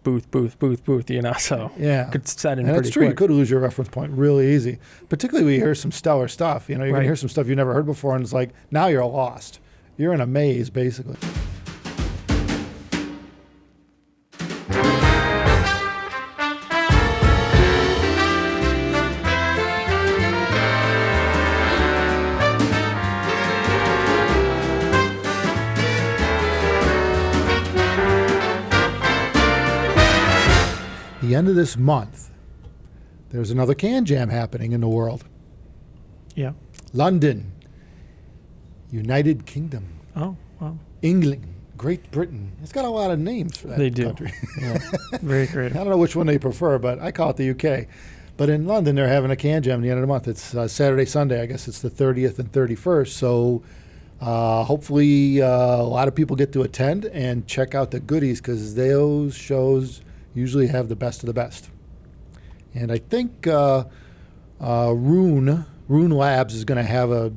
booth, so yeah. could set in and pretty that's true. quick. You could lose your reference point really easy, particularly when you hear some stellar stuff. You're going to Right. hear some stuff you never heard before, and it's like, now you're lost. You're in a maze, basically. The end of this month, there's another CanJam happening in the world. Yeah. London, United Kingdom, Oh, wow. England, Great Britain. It's got a lot of names for that They do. country. Yeah. Very creative. I don't know which one they prefer, but I call it the UK. But in London, they're having a CanJam at the end of the month. It's Saturday, Sunday. I guess it's the 30th and 31st. So hopefully a lot of people get to attend and check out the goodies, because those shows usually have the best of the best. And I think Rune Labs is going to have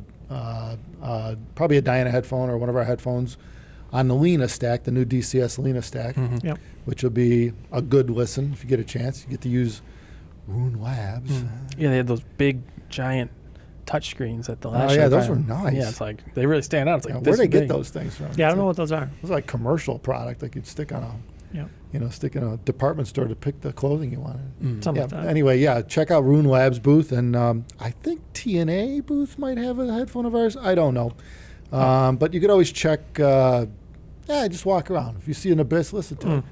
probably a Diana headphone or one of our headphones on the Lena stack, the new DCS Lena stack, Mm-hmm. Yep. which will be a good listen if you get a chance. You get to use Rune Labs. Yeah, they had those big, giant touch screens at the last Oh, show. yeah, those were nice. Yeah, it's like, they really stand out. It's like, Where'd this they get big. those things from? Yeah, I don't know It's what those are. It was like commercial product, like you'd stick on a, Yeah. stick in a department store to pick the clothing you wanted. Something Yeah, like that. anyway, yeah, check out Rune Labs booth, and I think TNA booth might have a headphone of ours. I don't know. But you could always check, just walk around. If you see an Abyss, listen to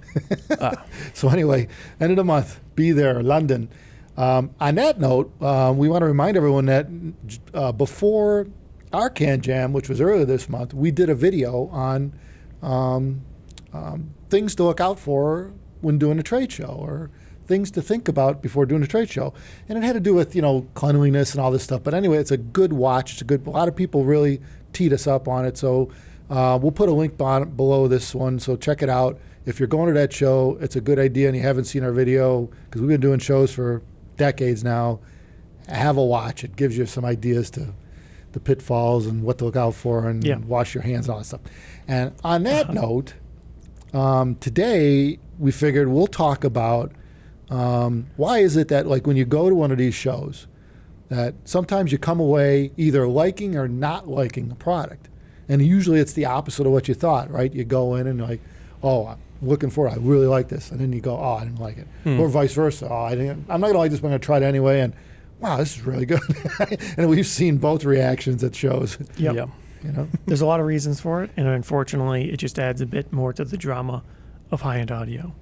it. So anyway, end of the month, be there, London. On that note, we want to remind everyone that before our CanJam, which was earlier this month, we did a video on things to look out for when doing a trade show, or things to think about before doing a trade show. And it had to do with, cleanliness and all this stuff. But anyway, it's a good watch. A lot of people really teed us up on it. So we'll put a link below this one. So check it out. If you're going to that show, it's a good idea and you haven't seen our video, because we've been doing shows for decades now, have a watch. It gives you some ideas to the pitfalls and what to look out for, and wash your hands and all that stuff. And on that note, today we figured we'll talk about why is it that, like, when you go to one of these shows, that sometimes you come away either liking or not liking the product. And usually it's the opposite of what you thought, right? You go in and you're like, oh, I'm looking for it. I really like this. And then you go, oh, I didn't like it. Or vice versa. Oh, I'm not going to like this, but I'm going to try it anyway. And wow, this is really good. And we've seen both reactions at shows. Yep. There's a lot of reasons for it, and unfortunately, it just adds a bit more to the drama of high-end audio.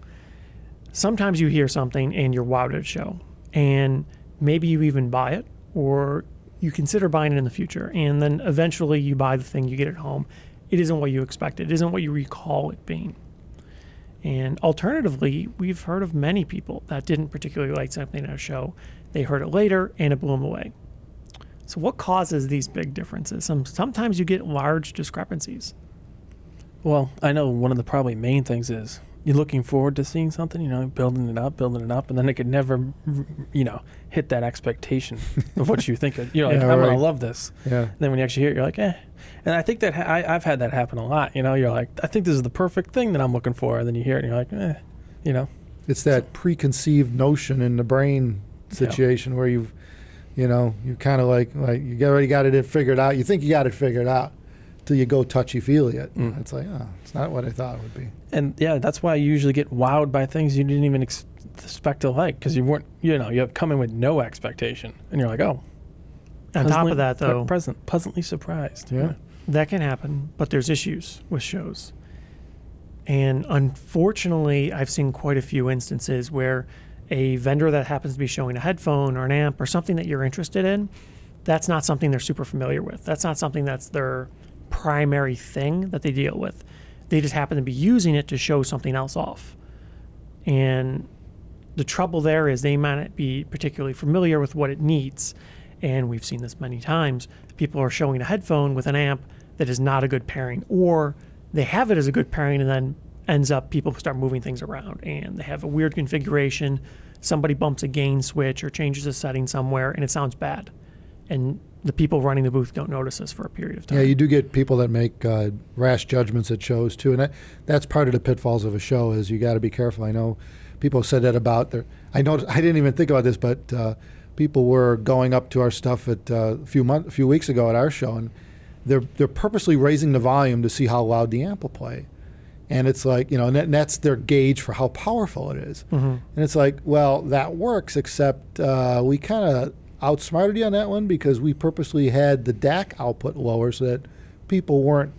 Sometimes you hear something and you're wowed at a show, and maybe you even buy it, or you consider buying it in the future, and then eventually you buy the thing, you get it home. It isn't what you expected. It isn't what you recall it being. And alternatively, we've heard of many people that didn't particularly like something at a show. They heard it later, and it blew them away. So what causes these big differences? Sometimes you get large discrepancies. Well, I know one of the probably main things is you're looking forward to seeing something, building it up, and then it could never, hit that expectation of what you think. You're like, I'm going to love this. Yeah. And then when you actually hear it, you're like, eh. And I think that I've had that happen a lot. You're like, I think this is the perfect thing that I'm looking for. And then you hear it and you're like, eh, It's that preconceived notion in the brain situation where you're kind of like you already got it figured out. You think you got it figured out till you go touchy-feely it. It's like, oh, it's not what I thought it would be. And yeah, that's why you usually get wowed by things you didn't even expect to like, because you weren't, you have come in with no expectation, and you're like, oh. On top of that, though, pleasantly surprised. Yeah. That can happen, but there's issues with shows. And unfortunately, I've seen quite a few instances where a vendor that happens to be showing a headphone or an amp or something that you're interested in, that's not something they're super familiar with. That's not something that's their primary thing that they deal with. They just happen to be using it to show something else off. And the trouble there is they might not be particularly familiar with what it needs. And we've seen this many times. People are showing a headphone with an amp that is not a good pairing, or they have it as a good pairing and then ends up people start moving things around and they have a weird configuration. Somebody bumps a gain switch or changes a setting somewhere and it sounds bad. And the people running the booth don't notice this for a period of time. Yeah, you do get people that make rash judgments at shows too, and that's part of the pitfalls of a show. Is you got to be careful. I know people said that about their. I didn't even think about this, but people were going up to our stuff at a few weeks ago at our show, and they're purposely raising the volume to see how loud the amp will play. And it's like, and that's their gauge for how powerful it is. Mm-hmm. And it's like, well, that works, except we kind of outsmarted you on that one because we purposely had the DAC output lower so that people weren't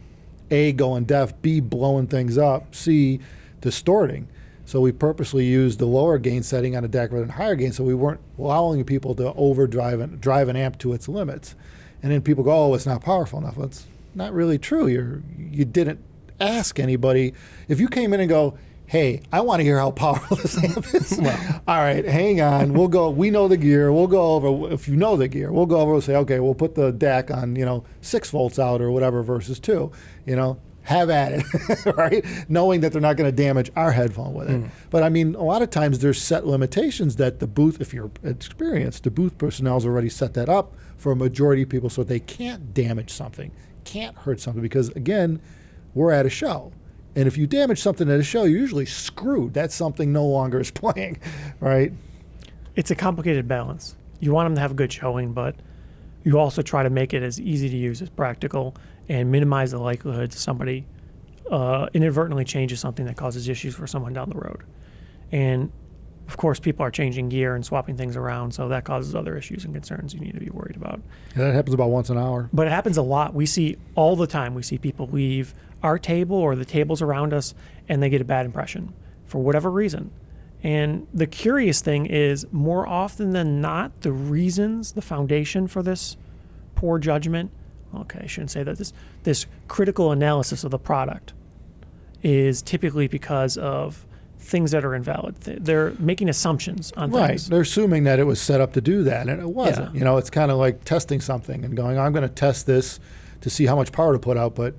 A, going deaf, B, blowing things up, C, distorting. So we purposely used the lower gain setting on a DAC rather than higher gain, so we weren't allowing people to overdrive and drive an amp to its limits. And then people go, oh, it's not powerful enough. Well, it's not really true. You didn't ask anybody. If you came in and go, hey, I want to hear how powerful this amp is. Well, all right, hang on. We'll go. We know the gear. We'll go over. If you know the gear, we'll go over and say, okay, we'll put the DAC on, 6 volts out or whatever versus 2. Have at it, right? Knowing that they're not going to damage our headphone with it. But I mean, a lot of times there's set limitations that the booth, if you're experienced, the booth personnel's already set that up for a majority of people so they can't damage something, can't hurt something, because again, we're at a show. And if you damage something at a show, you're usually screwed. That something no longer is playing, right? It's a complicated balance. You want them to have a good showing, but you also try to make it as easy to use as practical and minimize the likelihood somebody inadvertently changes something that causes issues for someone down the road. And of course, people are changing gear and swapping things around, so that causes other issues and concerns you need to be worried about. Yeah, that happens about once an hour. But it happens a lot. We see all the time. We see people leave our table or the tables around us, and they get a bad impression for whatever reason. And the curious thing is, more often than not, the reasons, the foundation for this poor judgment, okay, I shouldn't say that, this critical analysis of the product is typically because of things that are invalid. They're making assumptions on things. Right. They're assuming that it was set up to do that, and it wasn't. Yeah. It's kind of like testing something and going, I'm going to test this to see how much power to put out, but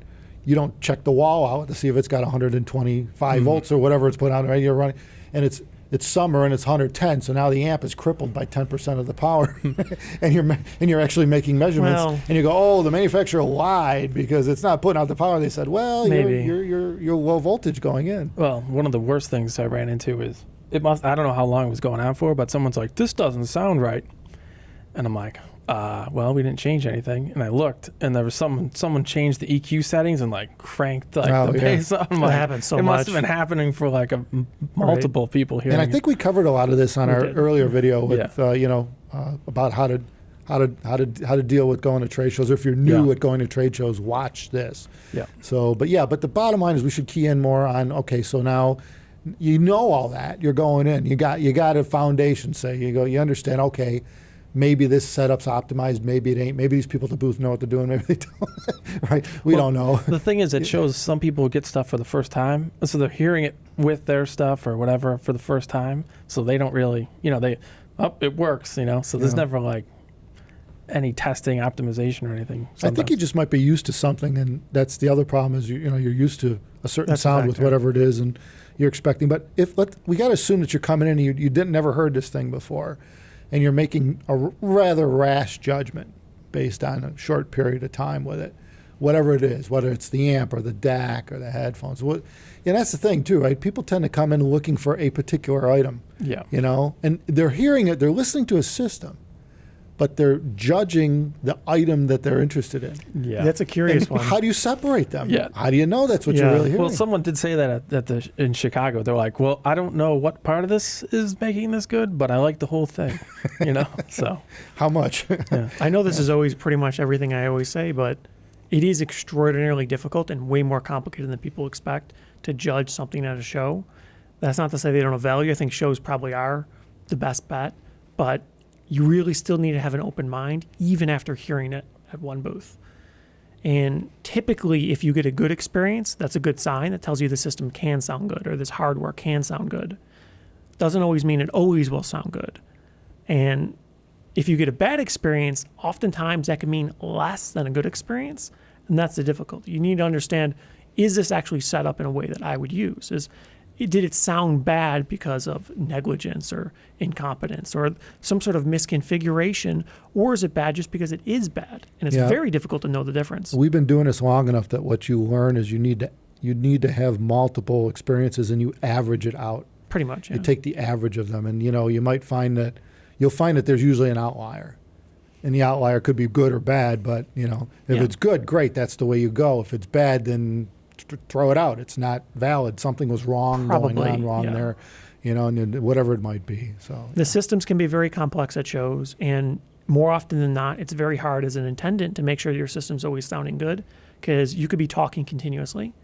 you don't check the wall out to see if it's got 125 volts or whatever it's put out, right? You're running, and it's summer and it's 110, so now the amp is crippled by 10% of the power, and you're actually making measurements, and you go, oh, the manufacturer lied because it's not putting out the power. They said, well, maybe you're low voltage going in. Well, one of the worst things I ran into is I don't know how long it was going on for, but someone's like, this doesn't sound right, and I'm like, well, we didn't change anything. And I looked, and there was someone changed the EQ settings and cranked the bass up. That happens so much. It must have been happening for multiple people here. And I think we covered a lot of this on our earlier video with about how to deal with going to trade shows. Or if you're new at going to trade shows, watch this. Yeah. So, but the bottom line is we should key in more on, okay, so now you know all that. You're going in. You got a foundation, you understand, okay, maybe this setup's optimized, maybe it ain't. Maybe these people at the booth know what they're doing, maybe they don't. Right? We don't know. The thing is, it shows some people get stuff for the first time, so they're hearing it with their stuff or whatever for the first time, so they don't really, it works, so there's never any testing, optimization or anything. Sometimes. I think you just might be used to something, and that's the other problem is you're used to a certain sound with whatever it is, and you're expecting. But we got to assume that you're coming in and you never heard this thing before, and you're making a rather rash judgment based on a short period of time with it, whatever it is, whether it's the amp or the DAC or the headphones. And that's the thing too, right? People tend to come in looking for a particular item, and they're hearing it, they're listening to a system, but they're judging the item that they're interested in. Yeah, that's a curious one. How do you separate them? Yeah. How do you know that's what you're really hearing? Well, someone did say that in Chicago. They're like, well, I don't know what part of this is making this good, but I like the whole thing, So how much? Yeah. I know this is always pretty much everything I always say, but it is extraordinarily difficult and way more complicated than people expect to judge something at a show. That's not to say they don't have value. I think shows probably are the best bet, but you really still need to have an open mind, even after hearing it at one booth. And typically, if you get a good experience, that's a good sign. That tells you the system can sound good or this hardware can sound good. Doesn't always mean it always will sound good. And if you get a bad experience, oftentimes that can mean less than a good experience. And that's the difficulty. You need to understand, is this actually set up in a way that I would use? Did it sound bad because of negligence or incompetence or some sort of misconfiguration, or is it bad just because it is bad? And it's very difficult to know the difference. We've been doing this long enough that what you learn is you need to have multiple experiences and you average it out. Pretty much, yeah. You take the average of them, and you might find that there's usually an outlier. And the outlier could be good or bad, but if it's good, great, that's the way you go. If it's bad, then throw it out. It's not valid. Something was wrong, going on wrong there, and whatever it might be. So the systems can be very complex at shows, and more often than not, it's very hard as an attendant to make sure your system's always sounding good, because you could be talking continuously.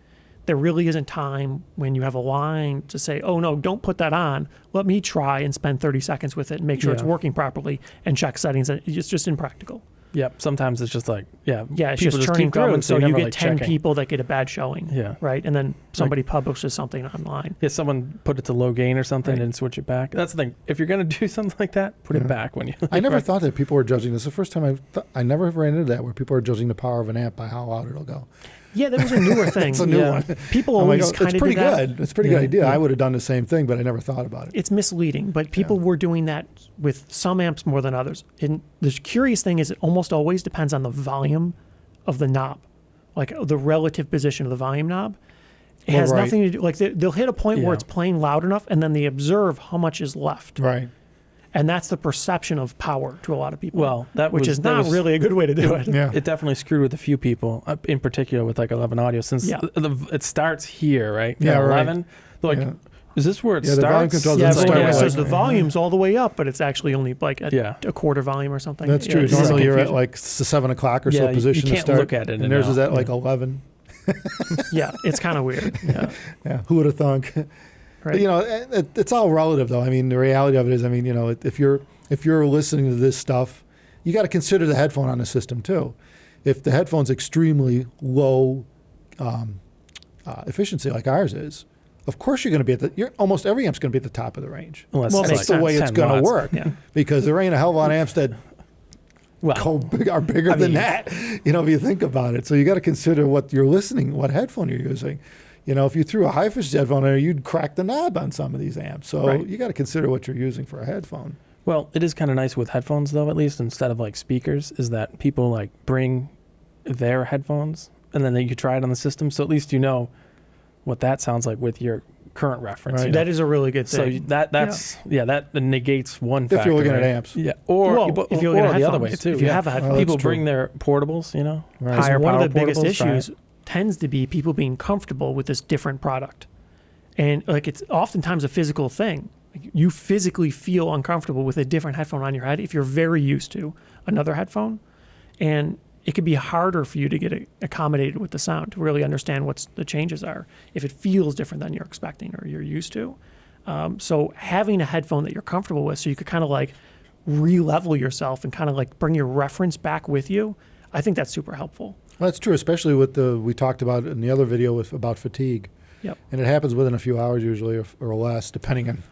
There really isn't time when you have a line to say, oh, no, don't put that on. Let me try and spend 30 seconds with it and make sure it's working properly and check settings. It's just impractical. Yep. Sometimes it's just like, it's just turning through. So you get 10 people that get a bad showing. Yeah. Right. And then somebody publishes something online. Yeah. Someone put it to low gain or something and switch it back. That's the thing. If you're going to do something like that, put it back when you. I never thought that people were judging this. The first time I never ran into that, where people are judging the power of an amp by how loud it'll go. Yeah, that was a newer thing. It's a new one. People always kind of do that. It's a pretty good idea. I would have done the same thing, but I never thought about it. It's misleading, but people were doing that with some amps more than others. And the curious thing is it almost always depends on the volume of the knob, like the relative position of the volume knob. It has nothing to do, like they'll hit a point where it's playing loud enough, and then they observe how much is left. Right. And that's the perception of power to a lot of people. Well, which is not really a good way to do it. Yeah. It definitely screwed with a few people, in particular with like 11 Audio, since it starts here, right? Yeah, 11. They're like, is this where it starts? The volume control it says the volume's all the way up, but it's actually only like a quarter volume or something. That's true. Normally you're at like 7 o'clock or so position you to start. Look at it, and theirs is at like 11. It's kind of weird. Yeah. Who would have thunk? Right. But, it's all relative, though. I mean, the reality of it is, if you're listening to this stuff, you got to consider the headphone on the system too. If the headphone's extremely low efficiency, like ours is, of course you're going to be almost every amp's going to be at the top of the range. That's the way it's going to work, because there ain't a hell of a lot of amps that are bigger than that. If you think about it, so you got to consider what headphone you're using. If you threw a high efficiency headphone in, you'd crack the knob on some of these amps. So you got to consider what you're using for a headphone. Well, it is kind of nice with headphones, though, at least, instead of like speakers, is that people like bring their headphones and then you could try it on the system. So at least you know what that sounds like with your current reference. Right. That is a really good thing. So that negates one factor. If you're looking at amps. Yeah. Or if you're looking at the other way, too. If you have a headphone. People bring their portables, higher one power of the biggest portables, issues tends to be people being comfortable with this different product. And like it's oftentimes a physical thing. Like you physically feel uncomfortable with a different headphone on your head if you're very used to another headphone. And it could be harder for you to get accommodated with the sound, to really understand what the changes are if it feels different than you're expecting or you're used to. So having a headphone that you're comfortable with, so you could kind of like re-level yourself and kind of like bring your reference back with you, I think that's super helpful. Well, that's true, especially with we talked about in the other video about fatigue. Yep. And it happens within a few hours usually or less, depending on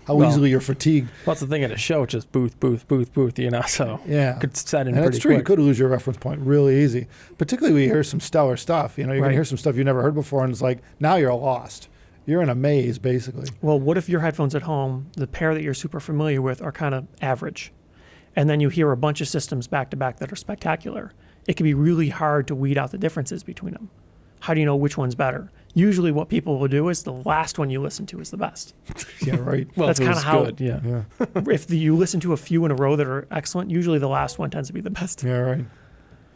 how easily you're fatigued. Well, that's the thing at a show, it's just booth, so could set in and pretty that's true. quick. You could lose your reference point really easy, particularly when you hear some stellar stuff. You're going to hear some stuff you never heard before, and it's like, now you're lost. You're in a maze, basically. Well, what if your headphones at home, the pair that you're super familiar with, are kind of average, and then you hear a bunch of systems back to back that are spectacular? It can be really hard to weed out the differences between them. How do you know which one's better? Usually what people will do is the last one you listen to is the best. Yeah, right. Well, that's kind of how, good, yeah. If you listen to a few in a row that are excellent, usually the last one tends to be the best. Yeah, right.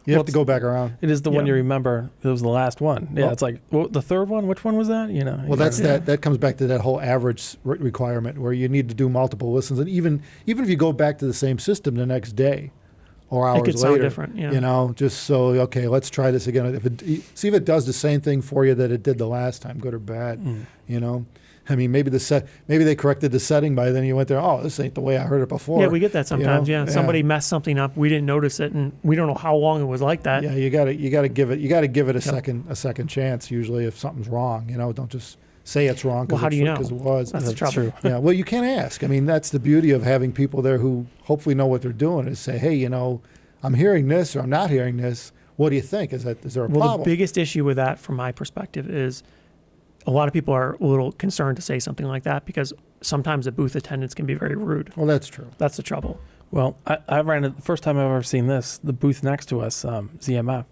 You have to go back around. It is the one you remember. It was the last one. Yeah, it's like, the third one, which one was that? Well, that's that comes back to that whole average requirement where you need to do multiple listens. And even if you go back to the same system the next day, or hours it could later, sound different, just so, okay, let's try this again. See if it does the same thing for you that it did the last time, good or bad, I mean, maybe they corrected the setting by then you went there, oh, this ain't the way I heard it before. Yeah, we get that sometimes, Somebody messed something up, we didn't notice it, and we don't know how long it was like that. Yeah, you gotta give it a second chance usually if something's wrong, don't just say it's wrong how do you know? Because it was. That's the trouble. True. Yeah, well, you can't ask. I mean, that's the beauty of having people there who hopefully know what they're doing, is say, hey, I'm hearing this or I'm not hearing this. What do you think? Is there a problem? Well, the biggest issue with that from my perspective is a lot of people are a little concerned to say something like that because sometimes the booth attendants can be very rude. Well, that's true. That's the trouble. Well, I ran it the first time I've ever seen this, the booth next to us, ZMF.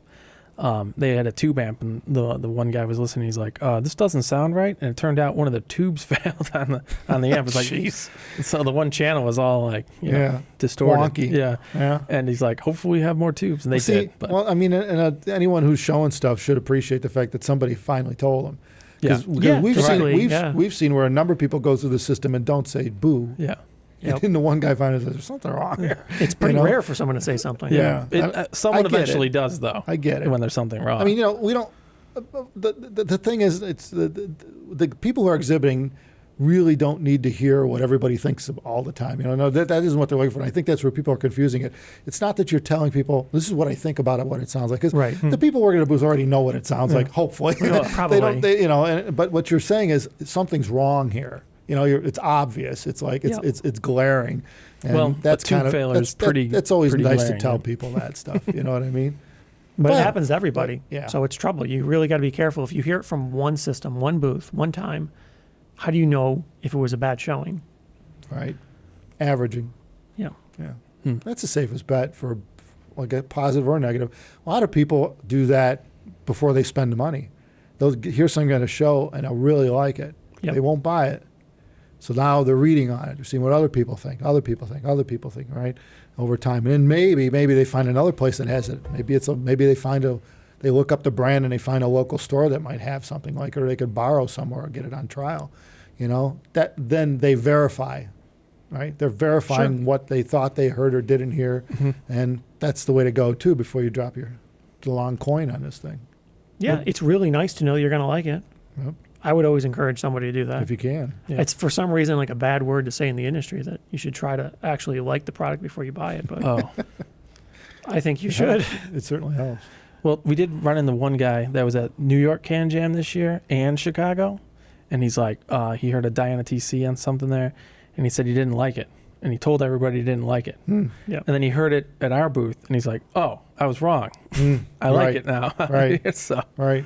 they had a tube amp, and the one guy was listening. He's like, "This doesn't sound right," and it turned out one of the tubes failed on the amp. It's like, jeez. So the one channel was all like, you know, distorted. Wonky. Yeah. And he's like, "Hopefully we have more tubes," and they did. But. Well, I mean, anyone who's showing stuff should appreciate the fact that somebody finally told them. Because we've seen where a number of people go through the system and don't say boo. Yeah. And then the one guy finally says, "There's something wrong here." It's pretty rare for someone to say something. Yeah. Someone eventually does, though. I get it. When there's something wrong. I mean, we don't. The thing is, it's the people who are exhibiting really don't need to hear what everybody thinks of all the time. No, that isn't what they're looking for. And I think that's where people are confusing it. It's not that you're telling people, this is what I think about it, what it sounds like. Because the people working at a booth already know what it sounds like, hopefully. Probably. But what you're saying is something's wrong here. It's obvious. It's like it's glaring. And that's tube failure is pretty. That's always nice glaring, to tell people that stuff. You know what I mean? But it happens to everybody. Yeah. So it's trouble. You really got to be careful. If you hear it from one system, one booth, one time, how do you know if it was a bad showing? Right. Averaging. Yeah. Yeah. That's the safest bet for like a positive or negative. A lot of people do that before they spend the money. They'll hear something at a show and they'll really like it. They won't buy it. So now they're reading on it. They're seeing what other people think, right? Over time. And then maybe they find another place that has it. Maybe they look up the brand and they find a local store that might have something like it, or they could borrow somewhere or get it on trial. Then they verify, right? They're verifying what they thought they heard or didn't hear. And that's the way to go too before you drop the long coin on this thing. Yeah, it's really nice to know you're going to like it. Yep. I would always encourage somebody to do that. If you can. Yeah. It's for some reason like a bad word to say in the industry that you should try to actually like the product before you buy it. But I think you should. It certainly helps. Well, we did run into one guy that was at New York CanJam this year and Chicago. And he's like, he heard a Diana TC on something there. And he said he didn't like it. And he told everybody he didn't like it. Yeah. And then he heard it at our booth. And he's like, oh, I was wrong. I like it now. Right. So. Right.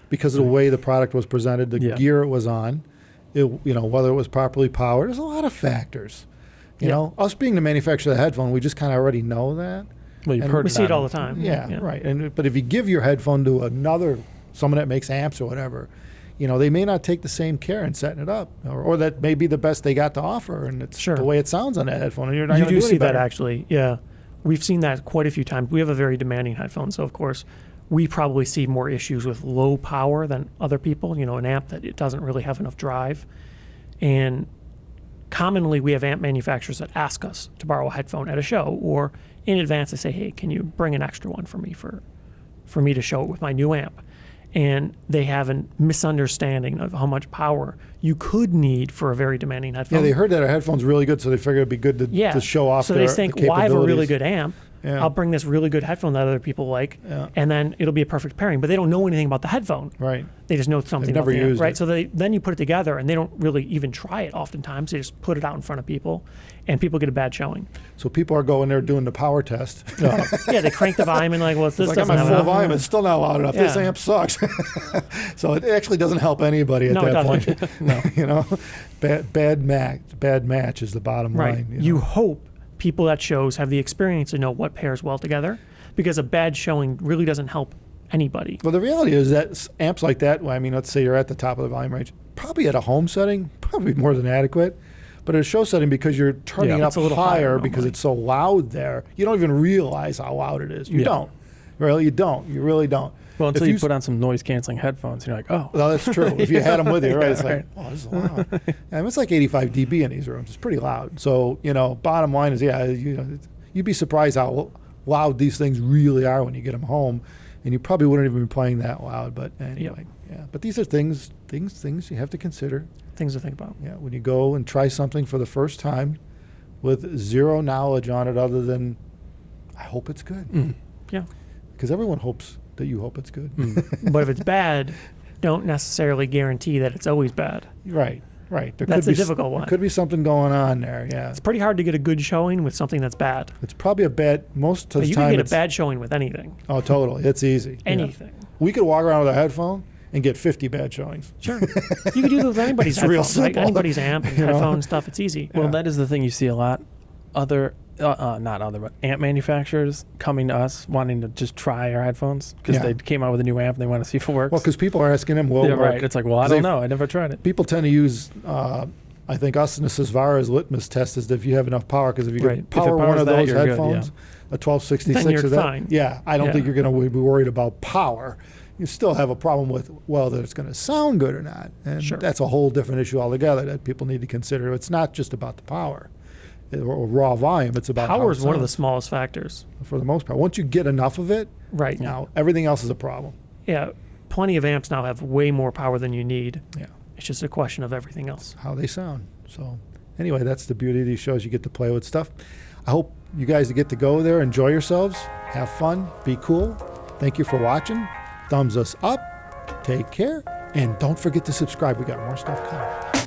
Because of the way the product was presented, the gear it was on, whether it was properly powered. There's a lot of factors. You know, us being the manufacturer of the headphone, we just kind of already know that. Well, you've heard we see it all the time. Yeah, right. But if you give your headphone to someone that makes amps or whatever, they may not take the same care in setting it up, or that may be the best they got to offer, and it's the way it sounds on that headphone. And you're not going to do see that actually. Yeah, we've seen that quite a few times. We have a very demanding headphone, so of course we probably see more issues with low power than other people. An amp that it doesn't really have enough drive, and commonly we have amp manufacturers that ask us to borrow a headphone at a show, or in advance they say, "Hey, can you bring an extra one for me for me to show it with my new amp?" And they have a misunderstanding of how much power you could need for a very demanding headphone. Yeah, they heard that our headphone's really good, so they figured it'd be good to show off. So they think, well, I have a really good amp. Yeah. I'll bring this really good headphone that other people like, and then it'll be a perfect pairing. But they don't know anything about the headphone. Right. They just know something They've about never the amp, used right? it. So then you put it together, and they don't really even try it oftentimes. They just put it out in front of people, and people get a bad showing. So people are going there doing the power test. Yeah, they crank the volume and like, well, this I doesn't got my have full enough. volume. It's still not loud enough. This amp sucks. So it actually doesn't help anybody at that point. No. Bad match is the bottom line. You hope people at shows have the experience to know what pairs well together, because a bad showing really doesn't help anybody. Well, the reality is that amps like that, let's say you're at the top of the volume range, probably at a home setting, probably more than adequate. But at a show setting, because you're turning it up a little higher because it's so loud there, you don't even realize how loud it is. You don't. Really, you don't. You really don't. Well, until you put on some noise-canceling headphones, and you're like, oh. Well, that's true. If you had them with you, right? It's like, oh, this is loud. It's like 85 dB in these rooms. It's pretty loud. So, bottom line is, you'd be surprised how loud these things really are when you get them home, and you probably wouldn't even be playing that loud. But anyway, But these are things you have to consider. Things to think about. Yeah, when you go and try something for the first time with zero knowledge on it other than, I hope it's good. Yeah. Because everyone hopes that you hope it's good. But if it's bad, don't necessarily guarantee that it's always bad. Right. That's a difficult one. There could be something going on there, yeah. It's pretty hard to get a good showing with something that's bad. It's probably a bad, most of the you time. can get a bad showing with anything. Oh, totally. It's easy. Anything. Yeah. We could walk around with a headphone and get 50 bad showings. Sure. You could do that with anybody's It's real headphones. Like simple. anybody's amp and headphone stuff. It's easy. Well, that is the thing you see a lot. Other not other, but amp manufacturers coming to us wanting to just try our headphones because Yeah. they came out with a new amp and they want to see if it works. Well, because people are asking them, yeah, right. It's like, well, I don't know. I never tried it. People tend to use, I think, us and the Sesvara's litmus test is if you have enough power. Because if you Right. can power If it one powers of that, those you're good, headphones, a 1266 Then you're or that, fine. yeah, I don't Yeah. think you're going to be worried about power. You still have a problem with whether it's going to sound good or not, and Sure. that's a whole different issue altogether that people need to consider. It's not just about the power or raw volume; it's about how Power it is one of the sounds, smallest factors. for the most part. Once you get enough of it, Right. now everything else is a problem. Yeah. Plenty of amps now have way more power than you need. Yeah, It's just a question of everything else. how they sound. So, anyway, that's the beauty of these shows. You get to play with stuff. I hope you guys get to go there, enjoy yourselves, have fun, be cool. Thank you for watching. Thumbs us up. Take care. And don't forget to subscribe. We got more stuff coming.